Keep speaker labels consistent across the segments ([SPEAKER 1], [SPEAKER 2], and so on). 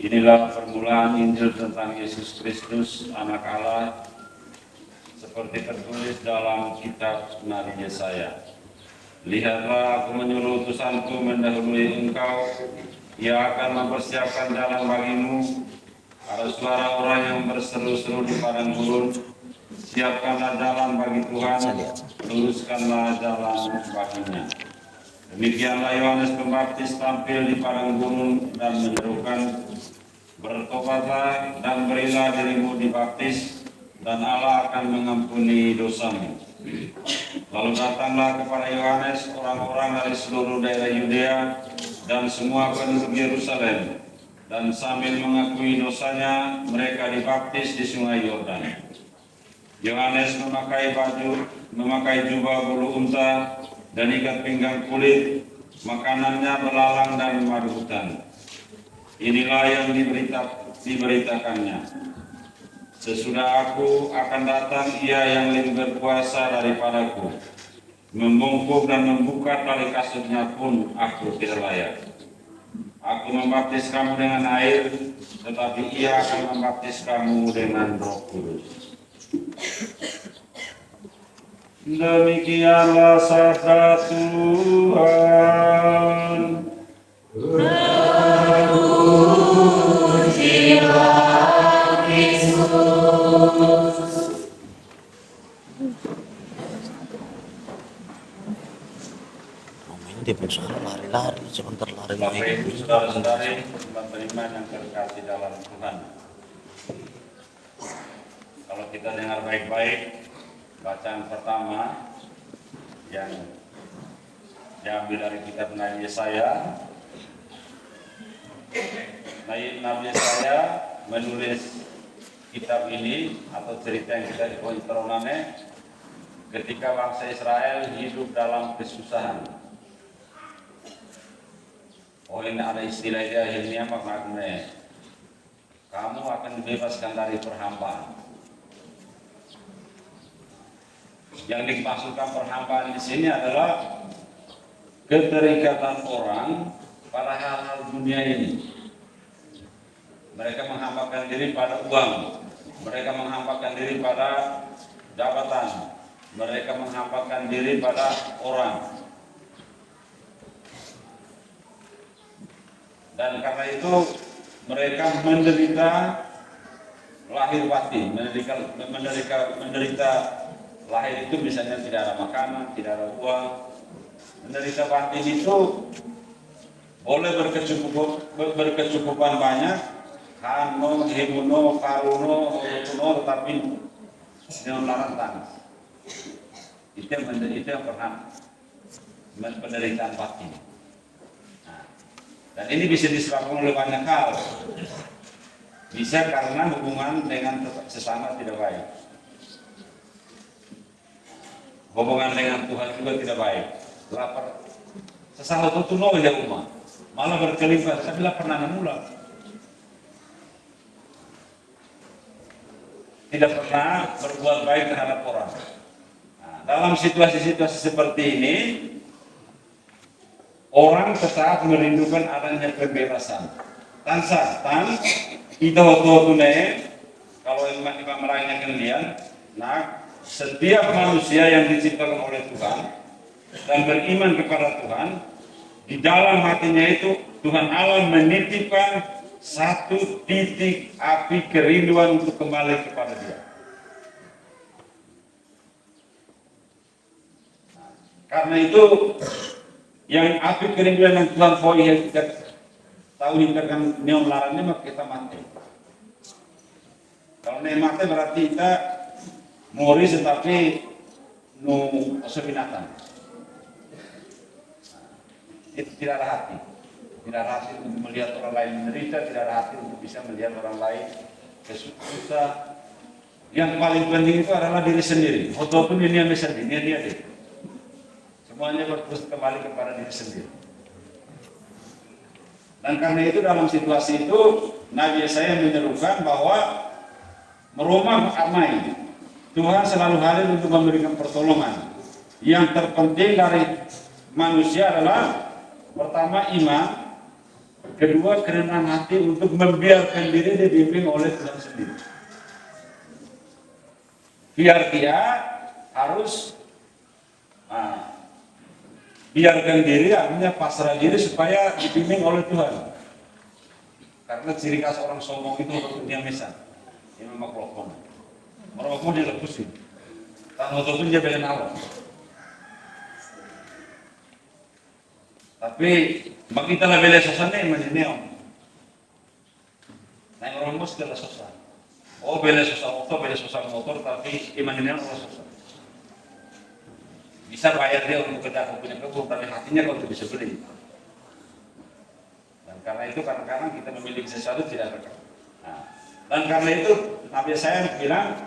[SPEAKER 1] Inilah permulaan Injil tentang Yesus Kristus, Anak Allah, seperti tertulis dalam kitab Nabi Yesaya. Lihatlah, aku menyuruh utusanku mendahului engkau, ia akan mempersiapkan jalan bagimu. Ada suara orang yang berseru-seru di padang gurun, siapkanlah jalan bagi Tuhan, luruskanlah jalan baginya. Demikianlah Yohanes Pembaptis tampil di padang gurun dan menyerukan, bertobatlah dan berilah dirimu dibaptis, dan Allah akan mengampuni dosamu. Lalu datanglah kepada Yohanes orang-orang dari seluruh daerah Yudea dan semua penduduk Yerusalem, dan sambil mengakui dosanya mereka dibaptis di sungai Yordan. Yohanes memakai jubah bulu unta dan ikat pinggang kulit, makanannya belalang dan madu hutan. Inilah yang diberitakannya. Sesudah aku akan datang, ia yang lebih berkuasa daripadaku. Membungkuk dan membuka tali kasutnya pun aku tidak layak. Aku membaptis kamu dengan air, tetapi ia akan membaptis kamu dengan Roh Kudus. Demikianlah sabda Tuhan.
[SPEAKER 2] Terpujilah Kristus.
[SPEAKER 3] Dia berusaha lari-lari, sebentar
[SPEAKER 1] Bapak
[SPEAKER 3] lari-lari.
[SPEAKER 1] Ibu, saudara-saudari, teman beriman yang terkasih dalam Tuhan. Kalau kita dengar baik-baik, bacaan pertama yang diambil dari kitab Nabi Yesaya. Nabi Yesaya menulis kitab ini atau cerita yang kita di Kointeronane ketika bangsa Israel hidup dalam kesusahan. Oh, ini ada istilah dia akhirnya maknanya kamu akan dibebaskan dari perhambaan. Yang dimaksudkan perhambaan di sini adalah keterikatan orang pada hal-hal dunia ini. Mereka menghambakan diri pada uang, mereka menghambakan diri pada jabatan, mereka menghambakan diri pada orang. Dan karena itu mereka menderita lahir batin, menderita lahir itu misalnya tidak ada makanan, tidak ada uang. Menderita batin itu boleh berkecukupan banyak, kano, hemono, karuno, horotuno, tetapi dengan laratan. Itu yang pernah penderitaan batin. Dan ini bisa disebabkan oleh banyak hal. Bisa karena hubungan dengan sesama tidak baik. Hubungan dengan Tuhan juga tidak baik. Lapar. Sesal itu no ya umat. Malah berkelimpahan. Saya bilang pernah namula. Tidak pernah berbuat baik terhadap orang. Nah, dalam situasi-situasi seperti ini, orang tetap merindukan adanya kebebasan. Tan itu kalau imam merangnya kalian, nah setiap manusia yang diciptakan oleh Tuhan dan beriman kepada Tuhan, di dalam hatinya itu Tuhan Allah menitipkan satu titik api kerinduan untuk kembali kepada Dia. Karena itu yang api kerinduan yang Tuhan foi yang kita tahu hindarkan neon larannya maka kita mati. Kalau neon mati berarti kita mori tetapi nu binatang. Itu tidak ada hati. Tidak ada hati untuk melihat orang lain menderita, tidak ada hati untuk bisa melihat orang lain susah. Yang paling penting itu adalah diri sendiri. Walaupun ini yang bisa dia deh. Semuanya berpusat kembali kepada diri sendiri. Dan karena itu dalam situasi itu Nabi Yesaya menyerukan bahwa merumah amai. Tuhan selalu hadir untuk memberikan pertolongan. Yang terpenting dari manusia adalah pertama iman, kedua kerendahan hati untuk membiarkan diri dibimbing oleh Tuhan sendiri. Biar dia harus biarkan diri, artinya pasrah diri supaya dibimbing oleh Tuhan. Karena ciri khas orang sombong itu dia mesan, dia memang kelopon. Orang dia lepusin, tanpa pun dia belain Allah. Tapi makita lah bela sosane manineo. Nah orang mus bela sosa. Oh bela sosa motor, tapi imanineo orang sosa. Bisa bayar dia untuk kerja punya kebun, tapi hatinya kau tidak bisa beli. Dan karena itu kadang-kadang kita memiliki sesuatu tidak berkah. Nah, dan karena itu Nabi saya bilang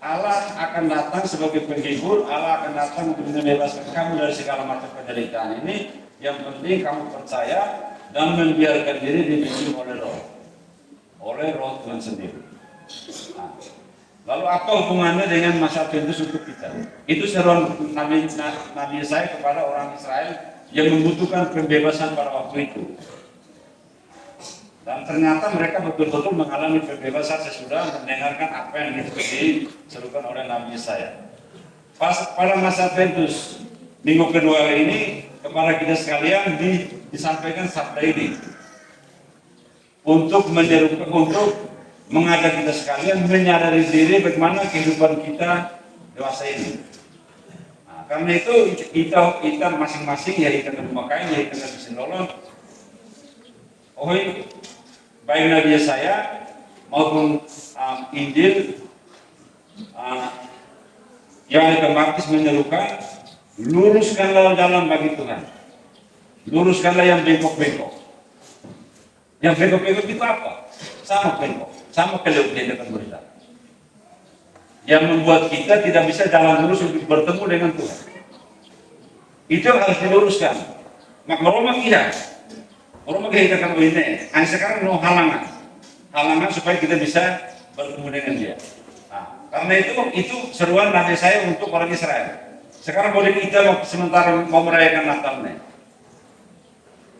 [SPEAKER 1] Allah akan datang sebagai penghibur, Allah akan datang untuk membebaskan kamu dari segala macam penderitaan ini. Yang penting kamu percaya dan membiarkan diri dibimbing oleh roh Tuhan sendiri. Nah, lalu apa hubungannya dengan masa Adventus untuk kita? Itu seruan Nabi Yesaya kepada orang Israel yang membutuhkan pembebasan pada waktu itu. Dan ternyata mereka betul-betul mengalami pembebasan sesudah mendengarkan apa yang diserukan oleh Nabi Yesaya. Pada masa Adventus minggu kedua ini kepada kita sekalian disampaikan sabda ini untuk menyerukan, untuk mengajak kita sekalian menyadari diri bagaimana kehidupan kita dewasa ini. Nah, karena itu kita masing-masing ya kita memakai, ya kita bisa nolong. Baik Nabi Yesaya maupun Injil Yohanes Pembaptis menyerukan, luruskanlah jalan bagi Tuhan, luruskanlah yang bengkok-bengkok. Yang bengkok-bengkok itu apa? Sama bengkok, sama kelewat di depan berita. Yang membuat kita tidak bisa jalan lurus untuk bertemu dengan Tuhan. Itu yang harus diluruskan. Mak meroma kita kan ini. Hanya sekarang no halangan supaya kita bisa bertemu dengan Dia. Nah, karena itu seruan Nabi saya untuk orang Israel. Sekarang boleh kita sementara mau merayakan Natalnya.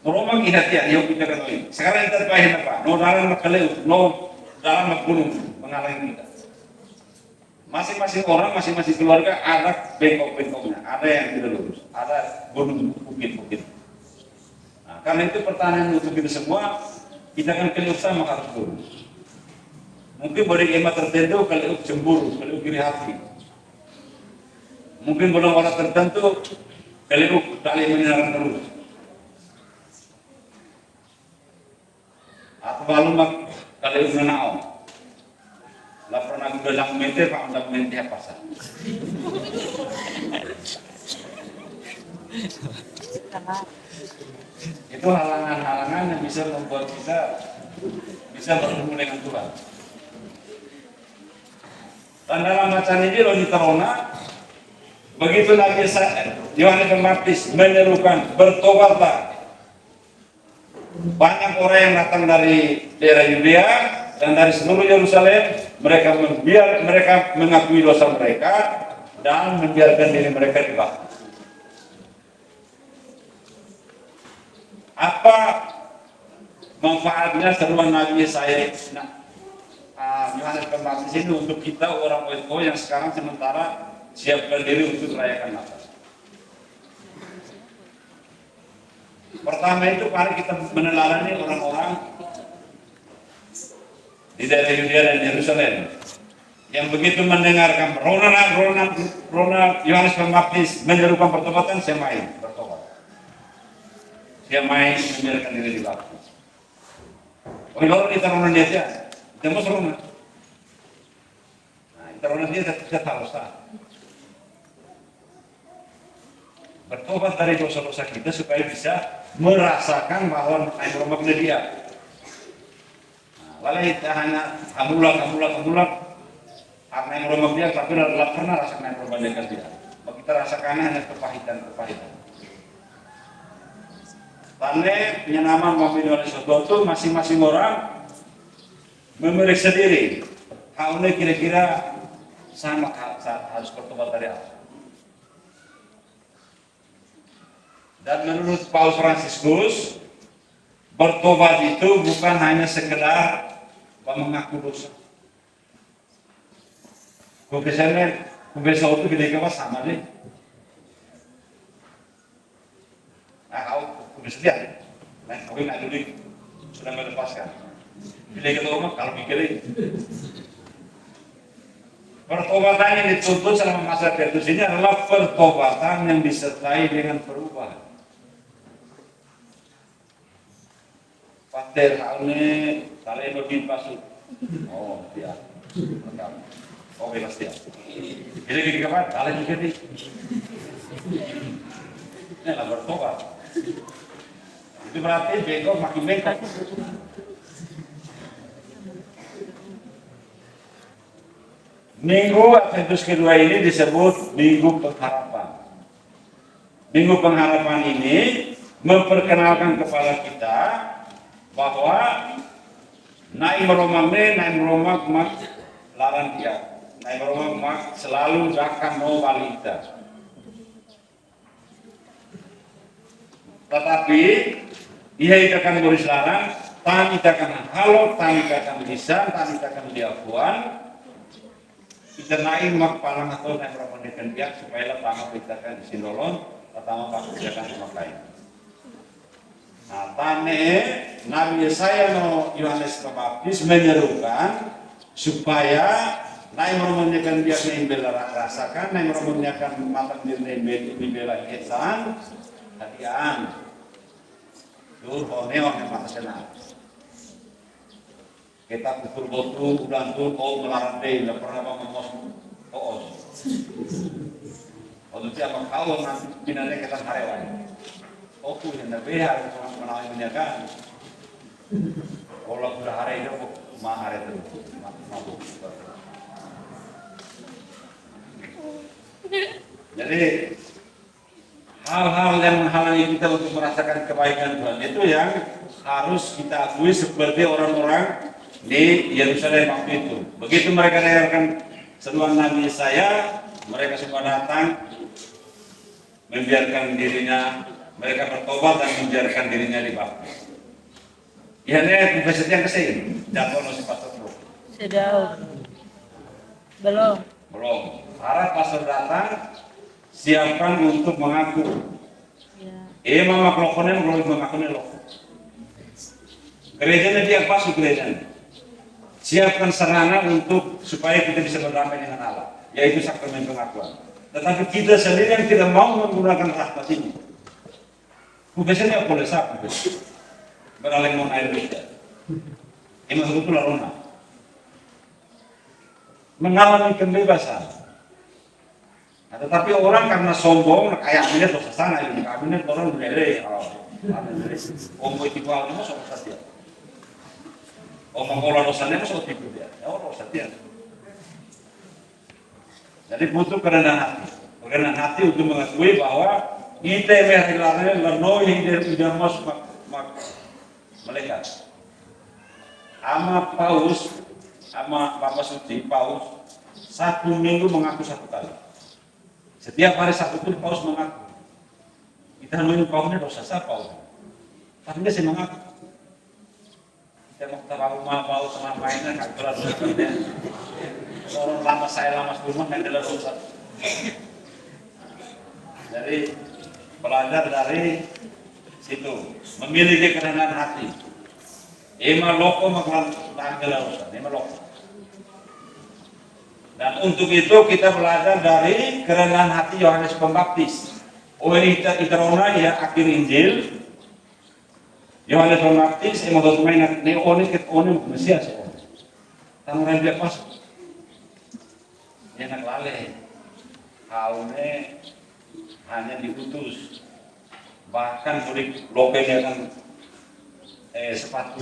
[SPEAKER 1] Meroma kita tiap, yuk kita kan ini. Sekarang kita pahin apa? No dalam kelewat, no dalam gunung menghalangi kita. Masing-masing orang, masing-masing keluarga ada bengkok-bengkoknya, ada yang tidak lurus, ada gunung bukit-bukit. Nah, karena itu pertanyaan untuk kita semua, kita kan kelewat sama harus lurus. Mungkin bagi emak tertentu kelewat cemburu, kelewat iri hati. Mungkin belum orang tertentu kelewat tali menyenangkan terus. Atau kalau kelewat menanaom. Lah pernah juga lang mente, pak undang mente apa sah? Itu halangan-halangan yang bisa membuat kita bisa bertemu dengan Tuhan. Dan dalam bacaan ini loh di Terona, begitu Nabi Yohanes Pembaptis menyerukan bertobatlah. Banyak orang yang datang dari daerah Yudea dan dari seluruh Yerusalem, mereka mengakui dosa mereka dan membiarkan diri mereka dibaptis. Apa manfaatnya seruan Nabi Yesaya Yohanes Pembaptis ini untuk kita orang OSO yang sekarang sementara siapkan diri untuk merayakan Natal? Pertama itu mari kita meneladani orang-orang di daerah Yudea dan Yerusalem yang begitu mendengarkan Rona Yohanes Pembaptis menyerukan pertobatan, saya main bertobat. Dia main membiarkan diri dibaptis. Kalau kita Rona dia aja, tembus Rona. Nah, kita Rona dia tidak harus bertobat dari dosa-dosa kita supaya bisa merasakan bahwa naik Roma benar dia. Lalu kita hanya kamulah naik Roma dia, tapi tidak pernah rasakan naik Roma dia. Kita rasakan hanya kepahitan. Tanda penyenaman maupun oleh sesuatu masing-masing orang memeriksa diri. Hal ini kira-kira sama harus bertobat dari apa? Dan menurut Paus Fransiskus, Bertobat itu bukan hanya sekedar mengaku dosa. Kebiasaannya, kebiasaan itu gede kewas sama deh. Nah, kau kebiasaan dia, nah, kau nggak dulu sudah melepaskan. Bila kita ngomong kalau pikirin, pertobatan yang dituntut selama masa Petrus ini adalah pertobatan yang disertai dengan perubahan. Pater halnya tali lebih pasuk. Oh, dia. Oh, bebas dia. Jadi gini kapan? Tali juga nih. Ini lah bertobat. Itu berarti bengkok makin bengkok. Minggu Adventus kedua ini disebut Minggu Pengharapan. Minggu Pengharapan ini memperkenalkan kepada kita bahwa naik meromah mak larang dia, naik meromah mak selalu akan mau balita. Tetapi ia akan boris larang, tani akan halo, tani akan lisan, tani akan diakuan. Kita naik mak palang atau naik meromah dengan dia supaya lama kita akan disinolon, pertama pak kita akan memakai. Nah, tane Nabi Yesaya no Yohanes Pembaptis menyerukan supaya naik merumunyakan dia membela rasakan, naik merumunyakan matang diri membela kesan, hadian. Tuh, honeo yang mata senang. Kita kukur botu, udah tuh, kau melarang deh, nggak pernah mengomos, koos. Waktu siapa kau nanti binatnya kita harewan. Oku yang lebih harus menawar menjaga. Kalau sudah hari itu, mah hari itu mabuk. Jadi hal-hal yang menghalangi kita untuk merasakan kebaikan Tuhan itu yang harus kita akui seperti orang-orang di Yerusalem waktu itu. Begitu mereka dengarkan seruan Nabi Yesaya, mereka semua datang membiarkan dirinya. Mereka bertobat dan membiarkan dirinya dibaptis. Ya, ini profesinya kesini. Jatuh no si pastor bro.
[SPEAKER 2] Sudah. Belum.
[SPEAKER 1] Harap pastor datang, siapkan untuk mengaku.
[SPEAKER 2] Ya.
[SPEAKER 1] Mama kelokonen belum mengakunya loh. Gerejanya dia pasuk gerejanya. Siapkan sarana untuk supaya kita bisa berdamai dengan Allah, yaitu sakramen pengakuan. Tetapi kita sendiri yang tidak mau menggunakan rahmat ini. Biasanya boleh sapu, beralih mau air beda. Ini betul laruna. Mengalami kebebasan. Nah, tetapi orang karena sombong, kayak kabinet dosa sana ini kabinet orang berdele. Omong itu awalnya masuk saja. Omong olah dosanya masuk tipu dia. Ya Allah saja. Jadi butuh kerendahan hati untuk mengakui bahwa kita merilakan leno yang tidak masuk melekat. Ama Paus, ama Bapak Suci Paus, 1 minggu mengaku 1 kali. Setiap hari Sabtu itu Paus mengaku. Kita nunggu Pausnya dosa siapa Paus? Tapi dia sih mengaku. Kita mau tahu rumah Paus sama mainnya kakak dosa dia. Orang lama saya lama sebelumnya yang adalah dosa. Jadi belajar dari situ, memiliki kerendahan hati. Ema loko makalan tanggal ema loko. Dan untuk itu kita belajar dari kerendahan hati Yohanes Pembaptis. Oh ini iterona ya akhir Injil. Yohanes Pembaptis ema dokumen ne oni ket oni Mesias. Tamuran dia pas. Yang lale. Haune hanya diputus, bahkan murid lopenya kan sepatu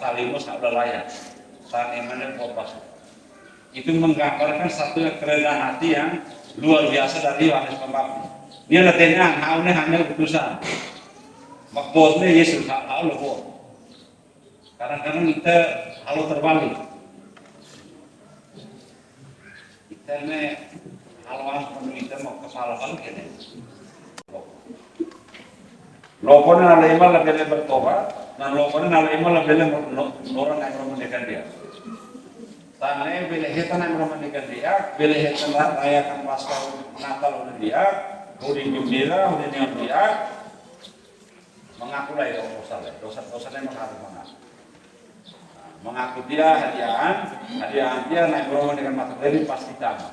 [SPEAKER 1] talimus tak layak, tangan mana kopas. Itu menggambarkan satu kerendahan hati yang luar biasa dari Yohanes Pembaptis. Dia latihnya hanya keputusan, makbosnya Yesus halo bos. Kadang-kadang kita halo terbalik, kita haluan pemerintah mau kesalahan kene. Lopon ada iman lebih bertobat, Nah lokone nalo imo lebih orang yang memendekan dia. Tane beli hitan yang memendekan dia, beli hitan rayakan pasca Natal oleh dia, udin gembira, udin yang dia, mengaku lah ya dosa-dosanya mengaku mengaku. Mengaku dia hadiahan dia naik beroman dengan materi pasti sama.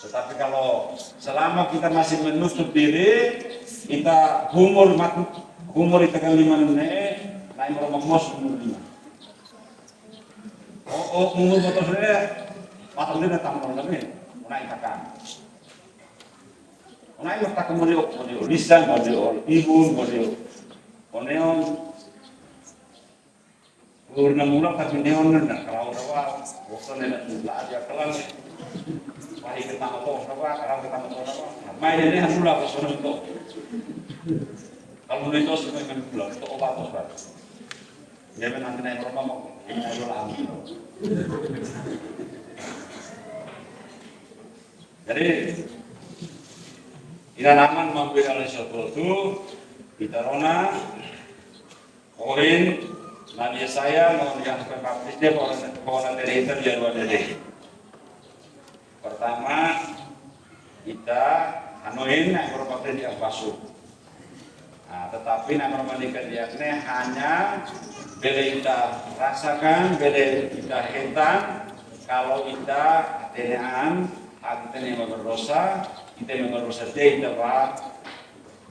[SPEAKER 1] Tetapi kalau selama kita masih menutup diri, kita humor itu kan 5 menit, naik beroman mos umur 5. Umur motor saya, materi datang orang lain, naik kakak. Naik letak kemudian lisan, kemudian ibu, kemudian Gurna mula tapi neon nenda kalau rawa waktu nenda lah aja kelam wahai kita motor rawa kalau kita motor rawa main ini hamula pasal itu kalau itu semua kami pulang itu obat obat dia nanti naik rumah mau ini adalah ambil jadi ina naman mampu oleh syukur itu kita rona koin Nabi saya mau menjelaskan baptisnya pohon dari itu dia 2 dari. Pertama kita anuin yang berbaptis di basuh. Nah, tetapi nama menikah dia hanya bila kita rasakan, bila kita hitam, kalau kita tenang, kita yang berdosa, kita dia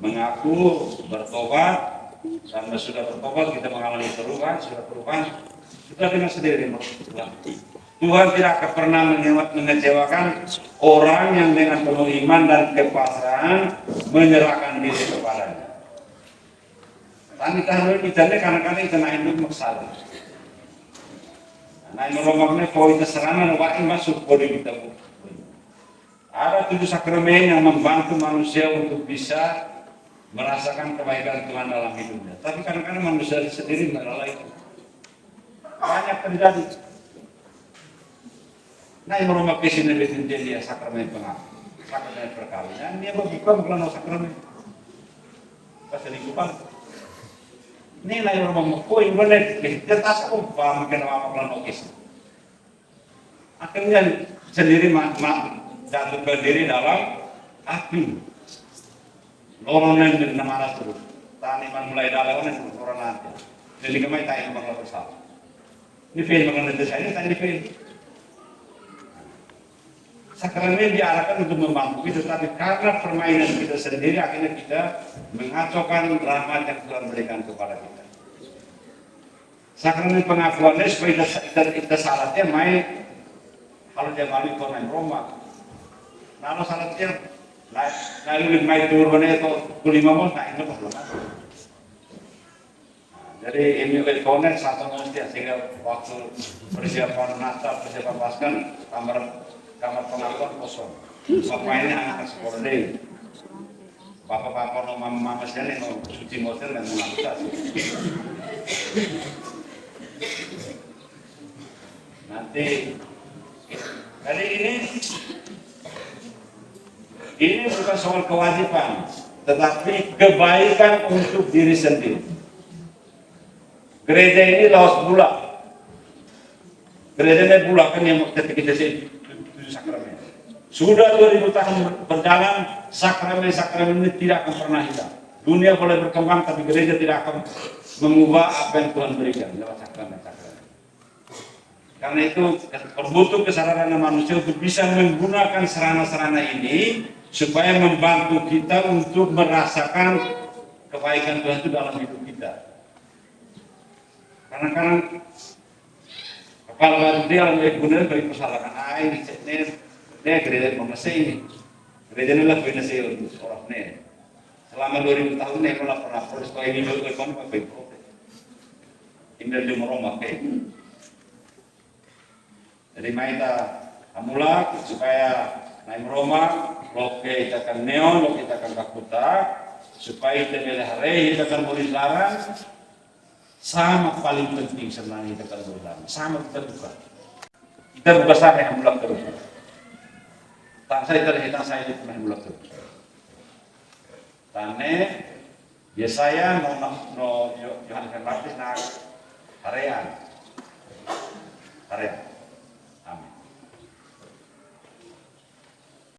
[SPEAKER 1] mengaku bertobat. Karena sudah bertobat kita mengalami perubahan, kita dengan sendiri Tuhan tidak akan pernah mengecewakan orang yang dengan penuh iman dan kepasrahan menyerahkan diri kepadanya. Dan kita kadang-kadang kita naik hidup masalah. Nah, ini romaknya poin keserangan wakin masuk kode kita. Ada 7 sakramen yang membantu manusia untuk bisa merasakan kebaikan Tuhan dalam hidupnya. Tapi kadang-kadang manusia sendiri melalui itu. Banyak terjadi. Nah, yang merumah kesini lebih dia sakramen pengaku, sakramen perkawinan, dia bukan sakramen. Paselingkupan. Ini lah yang merumah koin boleh dia tak apa makin apa pelan okis. Akhirnya sendiri jatuh berdiri dalam api. Orang yang nama terus, taniman mulai dalam orang nanti. Jadi kemai tak yang bakal bersalah. Ini film mengenai desa ini tadi film. Sakramen diarahkan untuk membantu itu, tapi karena permainan kita sendiri akhirnya kita mengacaukan rahmat yang Tuhan berikan kepada kita. Sakramen pengakuannya supaya kita syaratnya main kalau dia balik ke Roma. Kalau syaratnya lalu main turun itu kulima mau tak ingat belum. Jadi ini teleponen satu mesti sehingga waktu persiapan Natal, persiapan Paskah kamar pengakuan kosong. Bapak ini anak sekolah deh. Bapak-bapak mama sekali mau suci motor dan mengakukan. Nanti kali ini bukan soal kewajiban, tetapi kebaikan untuk diri sendiri. Gereja ini lawas bula. Gereja ini bula kan yang ketika kita tujuh sakramen. Sudah 2000 tahun berjalan, sakramen ini tidak akan pernah hilang. Dunia boleh berkembang, tapi gereja tidak akan mengubah apa yang Tuhan berikan lewat sakramen. Karena itu butuh kesadaran manusia untuk bisa menggunakan sarana-sarana ini supaya membantu kita untuk merasakan kebaikan Tuhan itu dalam hidup kita. Karena kepala baru dia lebih guna bagi persalahan air, ini gereja Indonesia ini. Gereja ini lah Indonesia untuk orang ini. Selama 2000 tahun ini malah pernah proses kau ini dulu kau pakai profet. Ini di Roma kayak. Jadi maita amula supaya naik Roma, lo kita akan neon, lo kita akan kakuta, supaya kita melehare, kita akan berislarang, sama paling penting sebenarnya kita akan berislarang, sama kita buka. Kita buka sampai amula terus. Tak saya terhitung saya itu pernah amula terus. Tane Yesaya no Yohanes Pembaptis na harean. Harean.